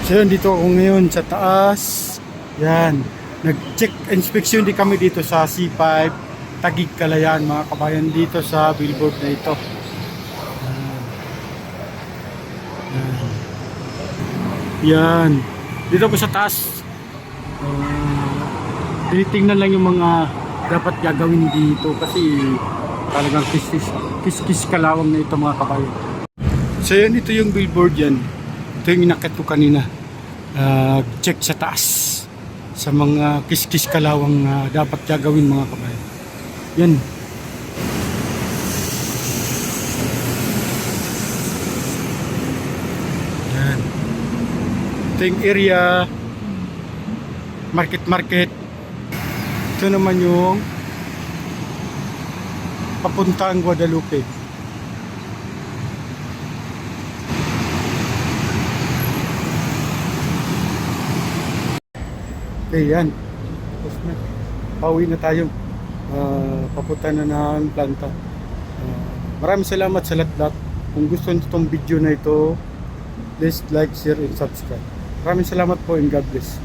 So yun, dito ako ngayon sa taas. Yan. Nag-check inspection di kami dito sa C5 Taguig Kalayaan, mga kabayan, dito sa billboard na ito. Yan. Dito po sa taas. Tinitingnan lang yung mga dapat gagawin dito kasi talagang kis-kis kalawang na ito, mga kabayan. So yan, ito yung billboard yan. Ito yung inakit ko kanina. Check sa taas sa mga kis-kis kalawang dapat gagawin, mga kabayan. Yan. Yan. Ito yung area market. Ito naman yung papuntang Guadalupe. Okay, yan. Tapos na. Pauwi na tayo. Papunta na ng planta. Maraming salamat sa lahat. Kung gusto nyo itong video na ito, please like, share, and subscribe. Maraming salamat po and God bless.